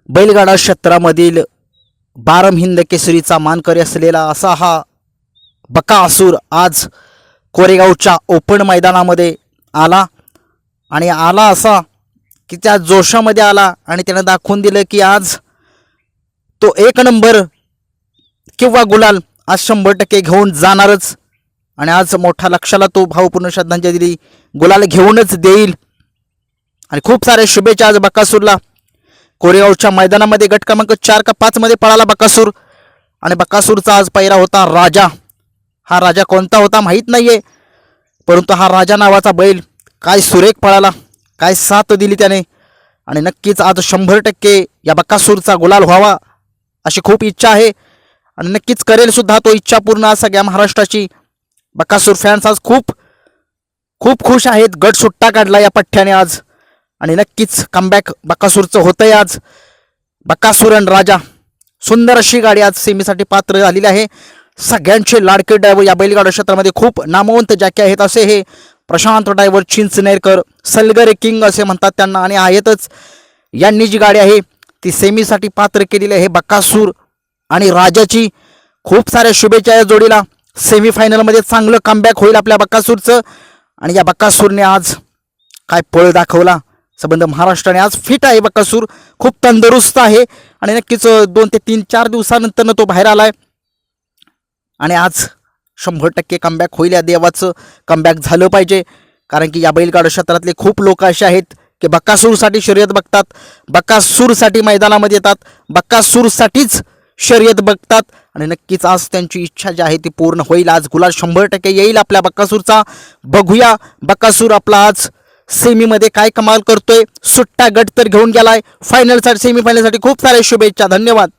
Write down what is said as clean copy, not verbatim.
बैलगाडा क्षेत्रामधील बारमहिंद केसरीचा मानकरी असलेला असा हा बकासूर आज कोरेगावच्या ओपन मैदानामध्ये आला आणि आला असा की त्या जोशामध्ये आला आणि त्यानं दाखवून दिलं की आज तो एक नंबर किंवा गुलाल आज 100% घेऊन जाणारच आणि आज मोठ्या लक्षाला तो भावपूर्ण श्रद्धांजली दिली, गुलाल घेऊनच देईल. आणि खूप सारे शुभेच्छा आज बकासूरला. कोरेगावच्या मैदानामध्ये गट क्रमांक 4 का 5 मध्ये पळाला बकासूर आणि बकासूरचा आज पहिरा होता राजा. हा राजा कोणता होता माहीत नाहीये, परंतु हा राजा नावाचा बैल काय सुरेख पळाला, काय साथ दिली त्याने आणि नक्कीच आज 100% या बकासूरचा गुलाल व्हावा अशी खूप इच्छा आहे आणि नक्कीच करेल सुद्धा तो इच्छा पूर्ण. आज सगळ्या महाराष्ट्राची बकासूर फॅन्स आज खूप खूप खुश आहेत. गट सुट्टा काढला या पठ्ठ्याने आज आणि नक्कीच कमबॅक बकासूरचं होतंय आज. बकासूर आणि राजा सुंदर अशी गाडी आज सेमीसाठी पात्र झालेली आहे. सगळ्यांचे लाडके ड्रायव्हर या बैलगाडा क्षेत्रामध्ये खूप नामवंत जॅके आहेत असे हे प्रशांत ड्रायव्हर चिंचनेरकर, सलगरे किंग असे म्हणतात त्यांना आणि आहेतच. यांनी जी गाडी आहे ती सेमीसाठी पात्र केलेली आहे बकासूर आणि राजाची. खूप साऱ्या शुभेच्छा या जोडीला. सेमीफायनलमध्ये चांगलं कमबॅक होईल आपल्या बकासूरचं आणि या बकासूरने आज काय पळ दाखवला. संबंध महाराष्ट्राने आज फिट आहे बकासूर, खूप तंदुरुस्त आहे आणि नक्कीच 2 ते 3-4 दिवसानंतर तो बाहेर आलाय आणि आज 100% कमबॅक होईल. या देवाचं कमबॅक झालं पाहिजे कारण की या बैलगाडा क्षेत्रातले खूप लोक असे आहेत की बकासूरसाठी शर्यत बघतात, बकासूरसाठी मैदानामध्ये येतात, बकासूरसाठीच शर्यत बघतात आणि नक्कीच आज त्यांची इच्छा जी आहे ती पूर्ण होईल. आज गुलाल 100% येईल आपल्या बकासूरचा. बघूया बकासूर आपला आज सेमीमध्ये काय कमाल करतोय. सुट्टा गट तर घेऊन गेलाय, फायनलसाठी सेमीफायनलसाठी खूप साऱ्या शुभेच्छा. धन्यवाद.